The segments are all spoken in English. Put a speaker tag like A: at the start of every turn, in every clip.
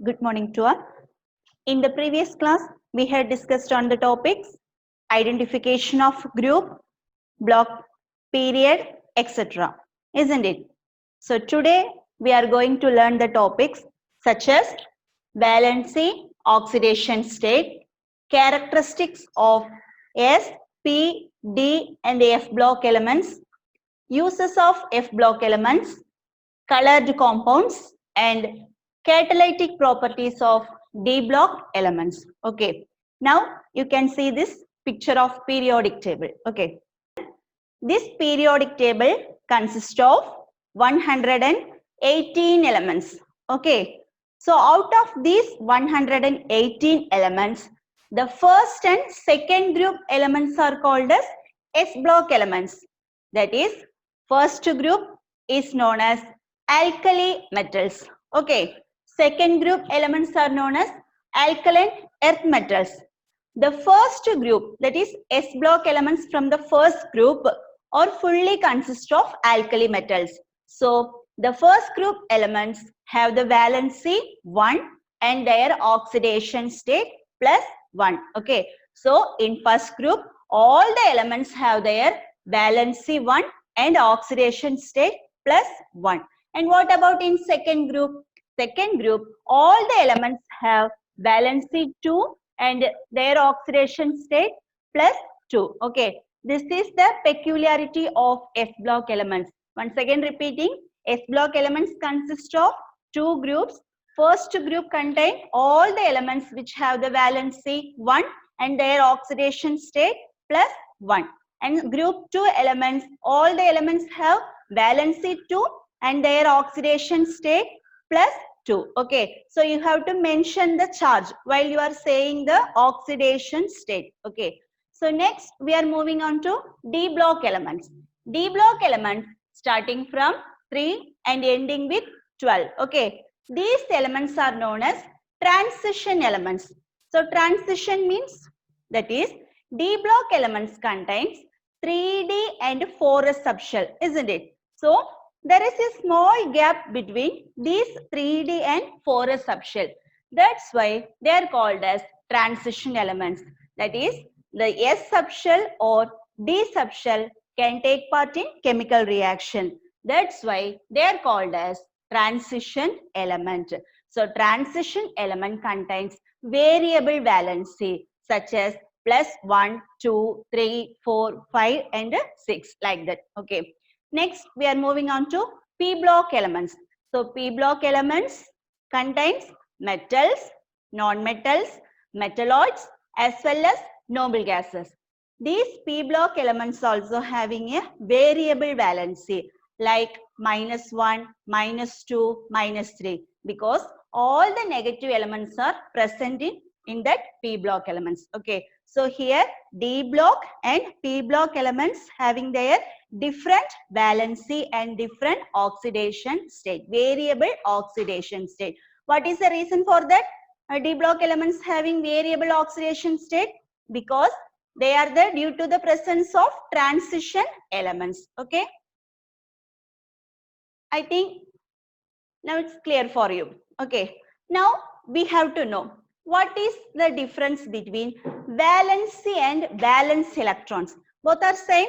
A: Good morning to all. In the previous class, we had discussed on the topics identification of group, block, period, etc. Isn't it? So today we are going to learn the topics such as valency, oxidation state, characteristics of S, P, D and F block elements, uses of F block elements, colored compounds and catalytic properties of D block elements. Okay. Now you can see this picture of periodic table. Okay. This periodic table consists of 118 elements. Okay. So out of these 118 elements, the first and second group elements are called as S block elements. That is, first group is known as alkali metals. Okay. Second group elements are known as alkaline earth metals. The first group, that is S block elements from the first group, or fully consist of alkali metals. So the first group elements have the valency 1 and their oxidation state +1. Okay. So in first group, all the elements have their valency 1 and oxidation state +1. And what about in second group? Second group, all the elements have valency 2 and their oxidation state +2. Okay. This is the peculiarity of S block elements. Once again repeating, S block elements consist of two groups. First group contain all the elements which have the valency 1 and their oxidation state +1. And group 2 elements, all the elements have valency 2 and their oxidation state +2. Okay. So you have to mention the charge while you are saying the oxidation state. Okay. So next we are moving on to D block elements. D block elements starting from 3 and ending with 12. Okay. These elements are known as transition elements. So transition means, that is, D block elements contains 3D and 4S subshell, isn't it? So there is a small gap between these 3D and 4S subshell. That's why they are called as transition elements. That is, the S subshell or D subshell can take part in chemical reaction. That's why they are called as transition element. So transition element contains variable valency such as +1, 2, 3, 4, 5 and 6, like that. Okay. Next we are moving on to P block elements. So P block elements contains metals, non-metals, metalloids as well as noble gases. These P block elements also having a variable valency like -1, -2, -3, because all the negative elements are present in that P block elements. Okay. So here D block and P block elements having their different valency and different oxidation state, variable oxidation state. What is the reason for that? D block elements having variable oxidation state? Because they are there due to the presence of transition elements. Okay. I think now it's clear for you. Okay. Now we have to know what is the difference between valency and valence electrons. Both are same?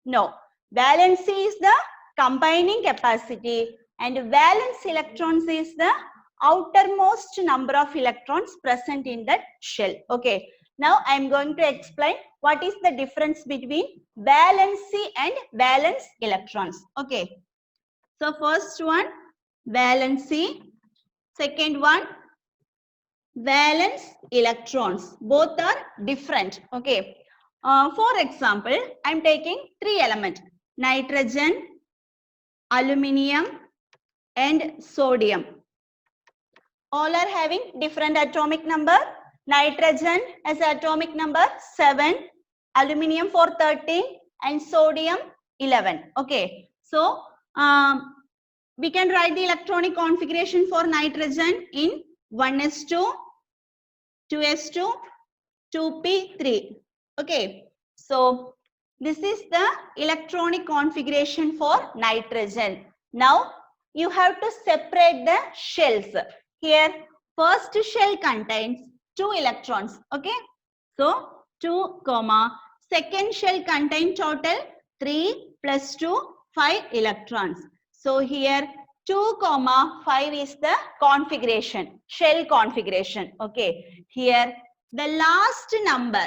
A: No. Valency is the combining capacity and valence electrons is the outermost number of electrons present in that shell. Okay. Now I am going to explain what is the difference between valency and valence electrons. Okay. So first one, valency. Second one, valence electrons. Both are different. Okay. For example, I am taking three elements: nitrogen, aluminium and sodium. All are having different atomic number. Nitrogen has atomic number 7, aluminium for 13 and sodium 11. Okay. So we can write the electronic configuration for nitrogen in 1s2, 2s2, 2p3. Okay. So this is the electronic configuration for nitrogen. Now you have to separate the shells. Here first shell contains 2 electrons. Okay, so 2 comma second shell contains total 3 plus 2 5 electrons. So here 2 comma 5 is the configuration, shell configuration. Okay, here the last number,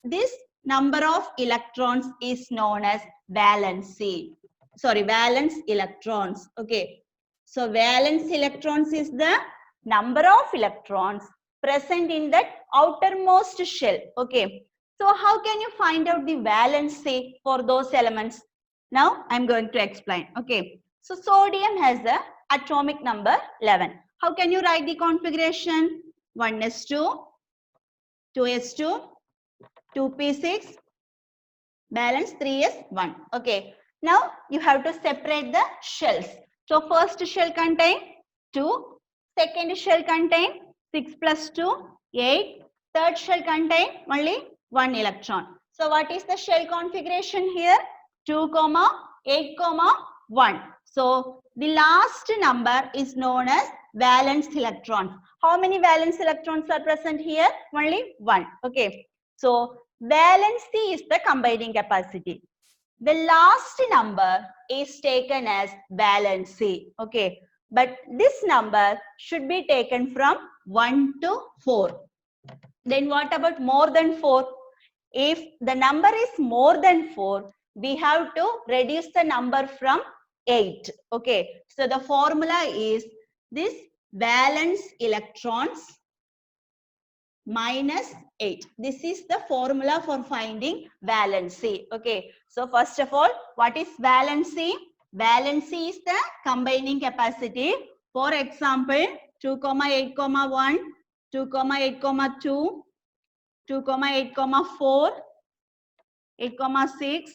A: this number of electrons is known as valency. Sorry, valence electrons. Okay, so valence electrons is the number of electrons present in that outermost shell. Okay, so how can you find out the valency for those elements? Now I'm going to explain. Okay, so sodium has the atomic number 11. How can you write the configuration? 1s2, 2s2, 2p6, balance 3s1. Okay, now you have to separate the shells. So first shell contain 2, second shell contain 6 plus 2, 8, third shell contain only 1 electron. So what is the shell configuration here? 2 comma 8 comma 1. So the last number is known as valence electrons. How many valence electrons are present here? Only 1. Okay, so valency is the combining capacity. The last number is taken as valency. Okay, but this number should be taken from 1 to 4. Then what about more than 4? If the number is more than 4, we have to reduce the number from 8. Okay, so the formula is this valence electrons minus 8. This is the formula for finding valency. Okay, so first of all, what is valency? Valency is the combining capacity. For example, 2, 8, 1, 2, 8, 2, 2, 8, 4, 8, 6,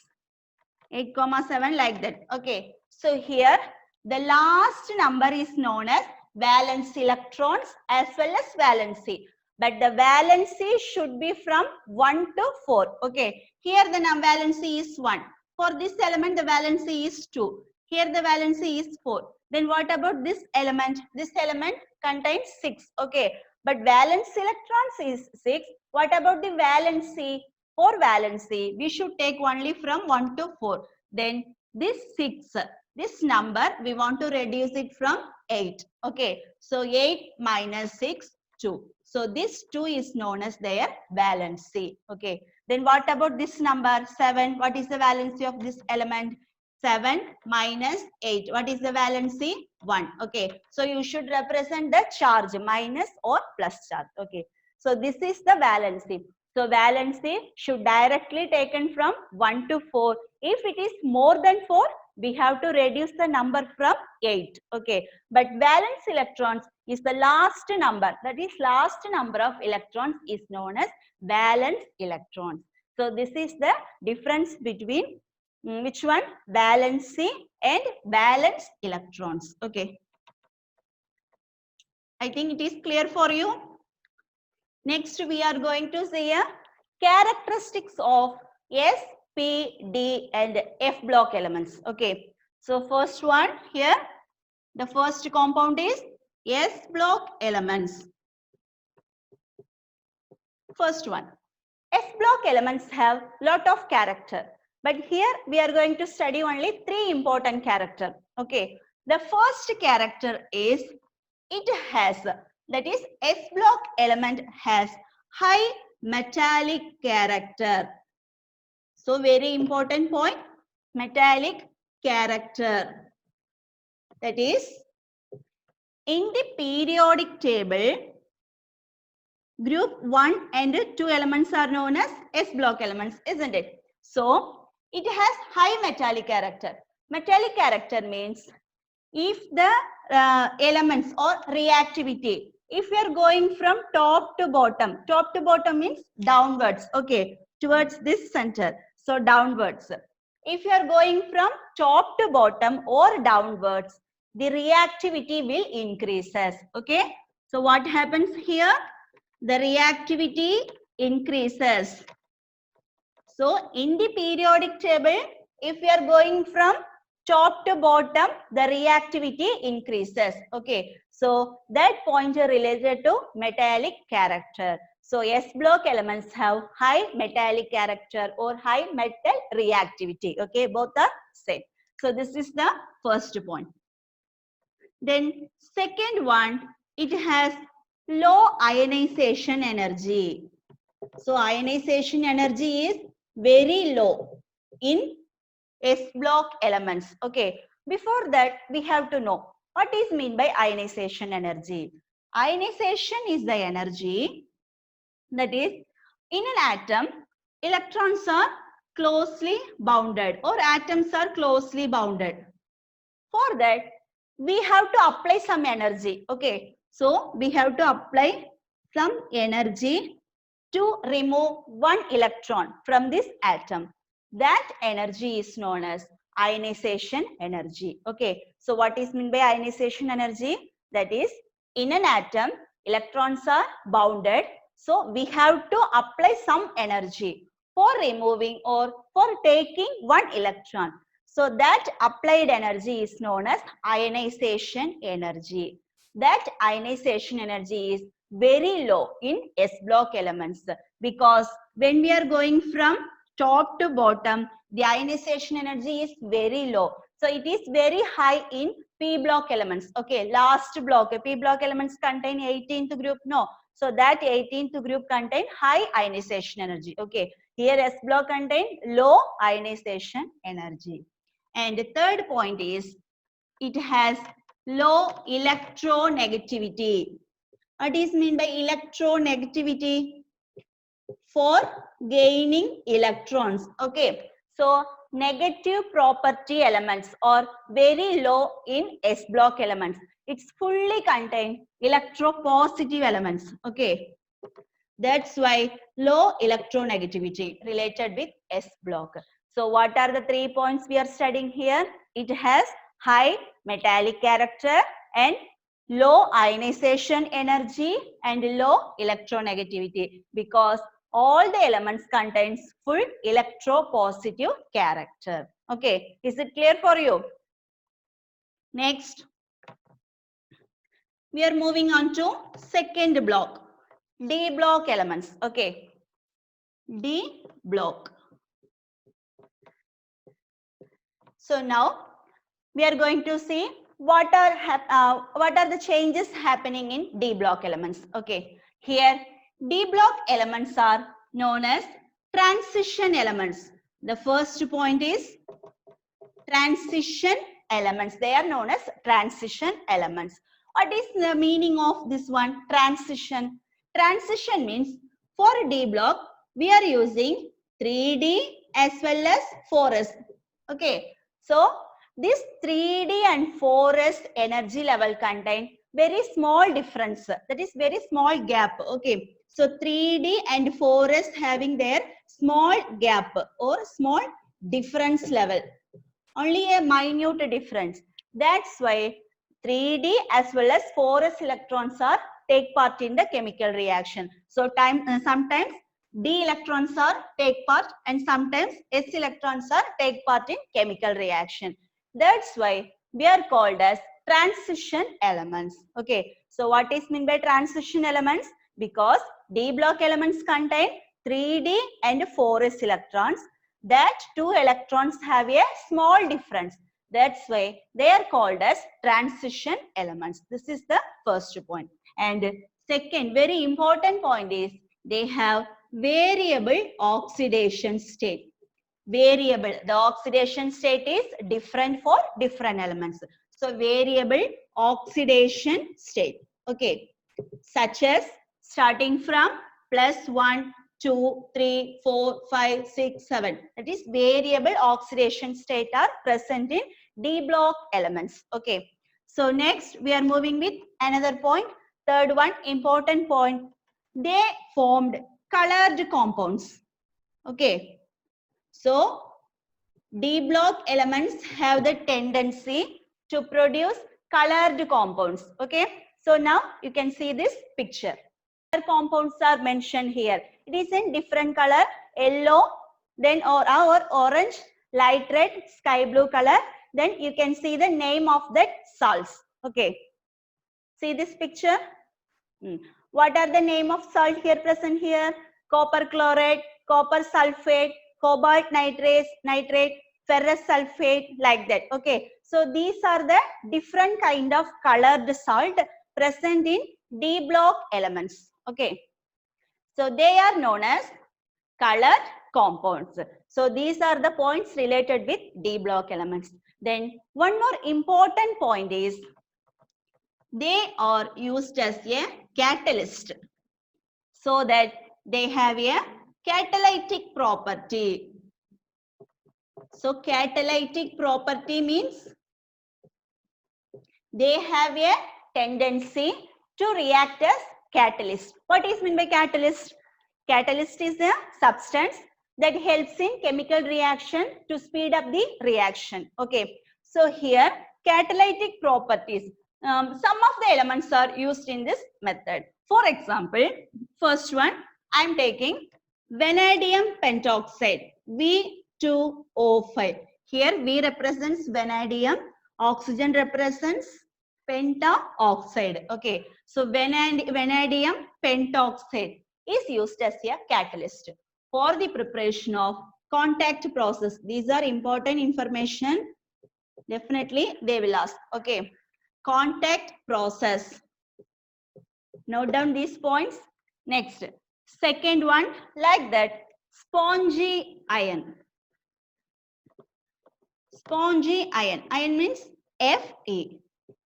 A: 8, 7, like that. Okay, so here the last number is known as valence electrons as well as valency. But the valency should be from 1 to 4. Okay, here the valency is 1. For this element, the valency is 2. Here the valency is 4. Then what about this element? This element contains 6. Okay, but valence electrons is 6. What about the valency? For valency, we should take only from 1 to 4. Then this 6, this number, we want to reduce it from 8. Okay, so 8 minus 6, 2. So this 2 is known as their valency. Okay, then what about this number 7? What is the valency of this element? 7 minus 8. What is the valency? 1. Okay, so you should represent the charge, minus or plus charge. Okay, so this is the valency. So valency should directly taken from 1 to 4. If it is more than 4, we have to reduce the number from 8. Okay, but valence electrons is the last number. That is, last number of electrons is known as valence electrons. So this is the difference between which one? Valency and valence electrons. Okay, I think it is clear for you. Next, we are going to see characteristics of S, P, D and F block elements. Okay, so first one here, the first compound is S block elements. First one, S block elements have lot of character, but here we are going to study only 3 important character. Okay, the first character is it has, that is, S block element has high metallic character. So very important point, metallic character. That is, in the periodic table, group 1 and 2 elements are known as S block elements, isn't it? So it has high metallic character. Metallic character means if the elements or reactivity, if we are going from top to bottom means downwards, okay, towards this center, so downwards. If you are going from top to bottom or downwards, the reactivity will increases. Okay, so what happens here? The reactivity increases. So in the periodic table, if we are going from top to bottom, the reactivity increases. Okay, So that pointer related to metallic character. So S block elements have high metallic character or high metal reactivity. Okay, both are same. So this is the first point. Then second one, it has low ionization energy. So ionization energy is very low in S block elements. Okay, before that we have to know what is mean by ionization energy. Ionization is the energy that is in an atom, electrons are closely bounded or atoms are closely bounded. For that, we have to apply some energy. Okay, so we have to apply some energy to remove one electron from this atom. That energy is known as ionization energy. Okay, so what is meant by ionization energy? That is, in an atom, electrons are bounded. So we have to apply some energy for removing or for taking one electron. So that applied energy is known as ionization energy. That ionization energy is very low in S block elements because when we are going from top to bottom, the ionization energy is very low. So it is very high in P block elements. Okay, last block, P block elements contain 18th group. No, so that 18th group contain high ionization energy. Okay, here S block contain low ionization energy. And the third point is it has low electronegativity. What is mean by electronegativity? For gaining electrons. Okay, so negative property elements are very low in S block elements. It's fully contain electropositive elements. Okay, that's why low electronegativity related with S block. So what are the 3 points we are studying here? It has high metallic character and low ionization energy and low electronegativity because all the elements contains full electropositive character. Okay, is it clear for you? Next, we are moving on to second block, D block elements. Okay, D block. So now we are going to see what are the changes happening in D block elements. Okay, here D block elements are known as transition elements. The first point is transition elements. They are known as transition elements. What is the meaning of this one? Transition. Transition means for D block we are using 3D as well as 4S. Okay, so this 3D and 4S energy level contain very small difference. That is very small gap. Okay, so 3D and 4S having their small gap or small difference level. Only a minute difference. That's why 3D as well as 4S electrons are take part in the chemical reaction. So sometimes D electrons are take part and sometimes S electrons are take part in chemical reaction. That's why we are called as transition elements. Okay, so what is meant by transition elements? Because D block elements contain 3D and 4S electrons. That two electrons have a small difference. That's why they are called as transition elements. This is the first point. And second, very important point is they have variable oxidation state. Variable, the oxidation state is different for different elements. So variable oxidation state. Okay, such as starting from +1, 2, 3, 4, 5, 6, 7. That is variable oxidation state are present in D block elements. Okay. So next we are moving with another point. Third one, important point. They formed colored compounds. Okay. So D block elements have the tendency to produce colored compounds. Okay. So now you can see this picture. Compounds are mentioned here. It is in different color, yellow, then or orange, light red, sky blue color. Then you can see the name of that salts. Okay. See this picture. What are the name of salt here present here? Copper chloride, copper sulfate, cobalt nitrate, ferrous sulfate, like that. Okay. So these are the different kind of colored salt present in D block elements. Okay. So they are known as colored compounds. So these are the points related with D block elements. Then one more important point is they are used as a catalyst, so that they have a catalytic property. So catalytic property means they have a tendency to react as catalyst. What is meant by catalyst? Catalyst is a substance that helps in chemical reaction to speed up the reaction. Okay. So here catalytic properties. Some of the elements are used in this method. For example, first one I am taking vanadium pentoxide, V2O5. Here V represents vanadium, oxygen represents pentaoxide. Okay, so vanadium pentoxide is used as a catalyst for the preparation of contact process. These are important information. Definitely they will ask. Okay, contact process. Note down these points. Next, second one, like that, spongy ion. Spongy ion. Ion means Fe.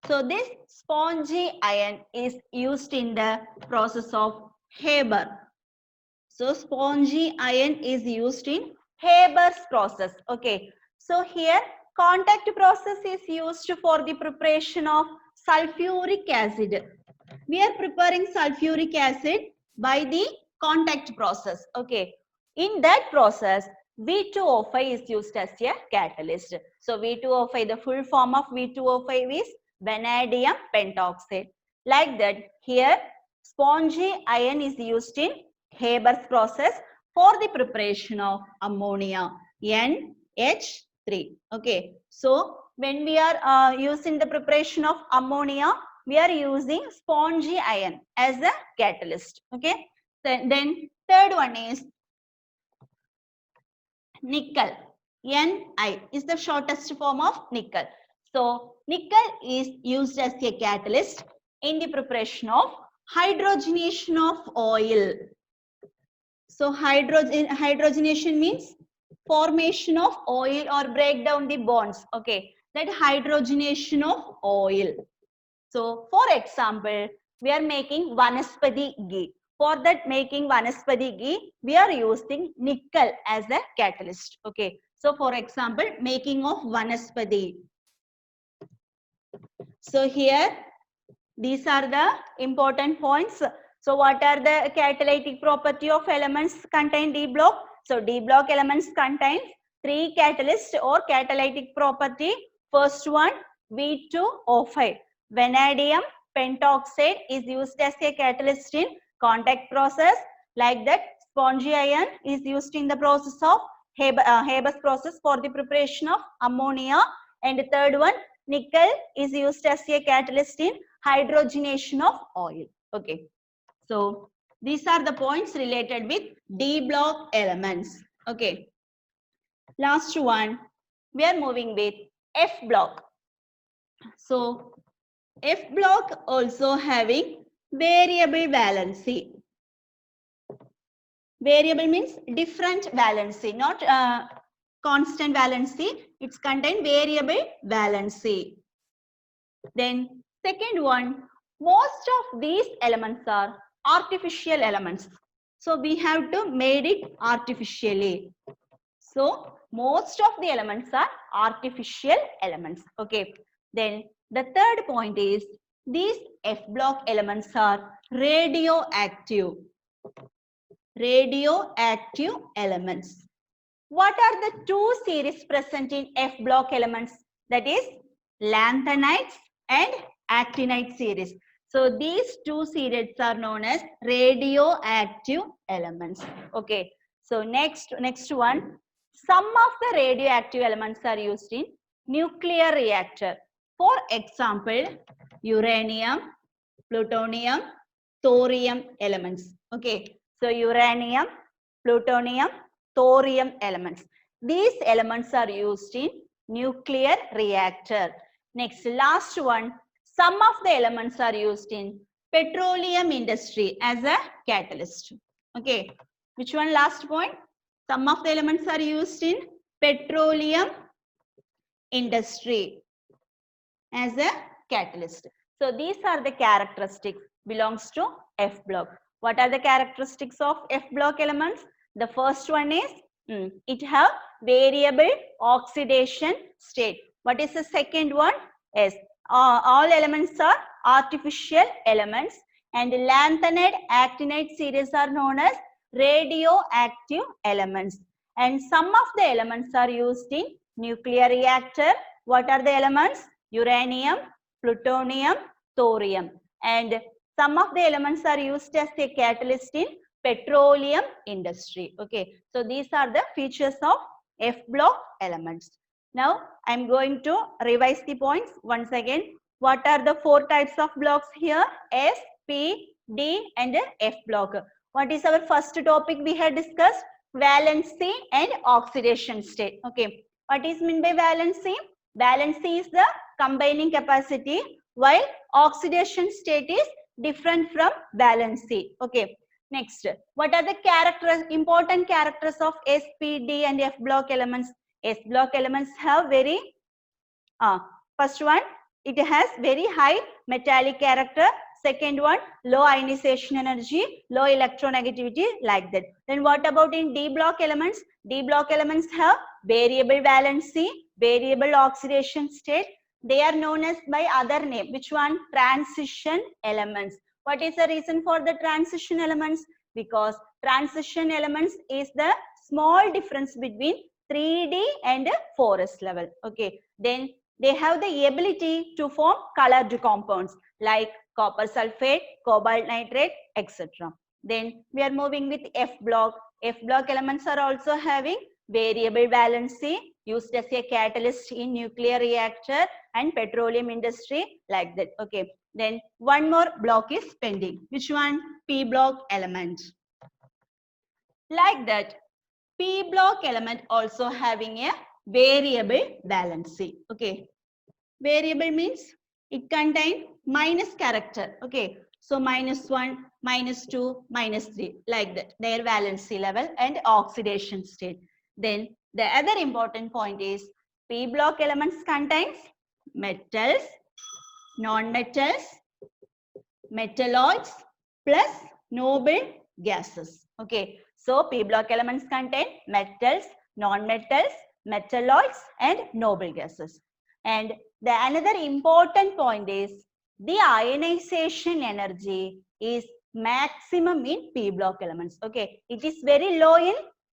A: So this spongy ion is used in the process of Haber. So spongy ion is used in Haber's process. Okay. So here contact process is used for the preparation of sulfuric acid. We are preparing sulfuric acid by the contact process. Okay. In that process, V2O5 is used as a catalyst. So V2O5, the full form of V2O5 is vanadium pentoxide. Like that, here spongy ion is used in Haber's process for the preparation of ammonia, NH3. Okay. So when we are using the preparation of ammonia, we are using spongy ion as a catalyst. Okay. Then third one is nickel. Ni is the shortest form of nickel. So nickel is used as a catalyst in the preparation of hydrogenation of oil. So hydrogenation means formation of oil or break down the bonds. Okay, that hydrogenation of oil. So for example, we are making vanaspati ghee. For that making vanaspati ghee, we are using nickel as a catalyst. Okay. So for example, making of vanaspati. So here, these are the important points. So what are the catalytic property of elements contained D block? So D block elements contain 3 catalysts or catalytic property. First one, V2O5. Vanadium pentoxide is used as a catalyst in contact process. Like that, spongy ion is used in the process of Haber's process for the preparation of ammonia. And the third one, nickel is used as a catalyst in hydrogenation of oil. Okay. So these are the points related with D block elements. Okay. Last one, we are moving with F block. So F block also having variable valency. Variable means different valency, not constant valency. It's contain variable valency. Then second one, most of these elements are artificial elements. So we have to made it artificially. So most of the elements are artificial elements. Okay. Then the third point is these F block elements are radioactive. Radioactive elements. What are the 2 series present in F block elements? That is lanthanides and actinide series. So these 2 series are known as radioactive elements. Okay. So next one, some of the radioactive elements are used in nuclear reactor. For example, uranium, plutonium, thorium elements. Okay, so uranium, plutonium, thorium elements. These elements are used in nuclear reactor. Next, last one, some of the elements are used in petroleum industry as a catalyst. Okay, which one last point? Some of the elements are used in petroleum industry as a catalyst. So these are the characteristics belongs to F block. What are the characteristics of F block elements? The first one is it have variable oxidation state. What is the second one? Yes, all elements are artificial elements, and lanthanide actinide series are known as radioactive elements. And some of the elements are used in nuclear reactor. What are the elements? Uranium, plutonium, thorium. And some of the elements are used as a catalyst in petroleum industry. Okay, so these are the features of F block elements. Now I am going to revise the points once again. What are the four types of blocks here? S, P, D and F block. What is our first topic we had discussed? Valency and oxidation state. Okay, what is meant by valency? Valency is the combining capacity, while oxidation state is different from valency. Okay, next, what are the important characters of S, P, D and F block elements? S block elements have very first one, it has very high metallic character. Second one, low ionization energy, low electronegativity, like that. Then what about in D block elements? D block elements have variable valency, variable oxidation state. They are known as by other name. Which one? Transition elements. What is the reason for the transition elements? Because transition elements is the small difference between 3D and 4S level. Okay, then they have the ability to form colored compounds like copper sulfate, cobalt nitrate, etc. Then we are moving with F block. F block elements are also having variable valency, used as a catalyst in nuclear reactor and petroleum industry, like that. Okay, then one more block is pending. Which one? P block element. Like that, P block element also having a variable valency. Okay, variable means it contains minus character. Okay, so -1, -2, -3, like that, their valency level and oxidation state. Then the other important point is P block elements contains metals, non-metals, metalloids plus noble gases. Okay, so P block elements contain metals, non-metals, metalloids and noble gases. And the another important point is the ionization energy is maximum in P block elements. Okay, it is very low in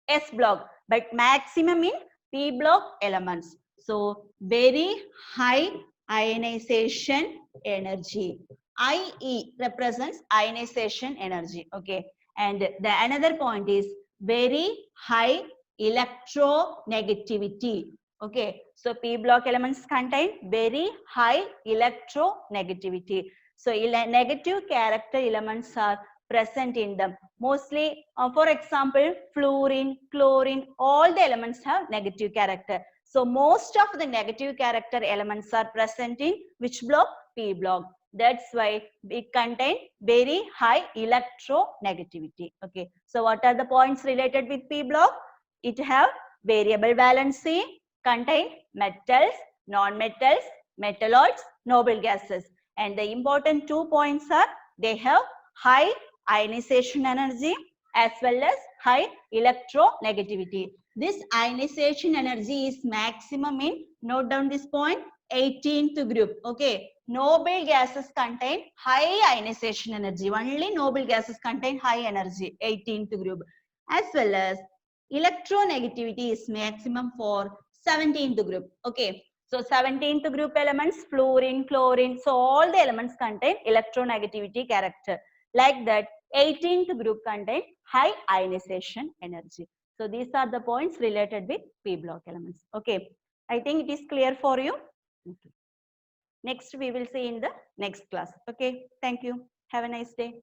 A: S block, but maximum in P block elements. So very high ionization energy. IE represents ionization energy. Okay, and the another point is very high electronegativity. Okay, so P block elements contain very high electronegativity. So negative character elements are present in them. Mostly, for example, fluorine, chlorine, all the elements have negative character. So most of the negative character elements are present in which block? P block. That's why it contains very high electronegativity. Okay, so what are the points related with P block? It have variable valency, contain metals, non-metals, metalloids, noble gases. And the important 2 points are they have high ionization energy as well as high electronegativity. This ionization energy is maximum in, note down this point, 18th group. Okay, noble gases contain high ionization energy. Only noble gases contain high energy, 18th group. As well as electronegativity is maximum for 17th group. Okay, so 17th group elements, fluorine, chlorine, so all the elements contain electronegativity character. Like that, 18th group contain high ionization energy. So these are the points related with P block elements. Okay, I think it is clear for you. Okay. Next, we will see in the next class. Okay, thank you. Have a nice day.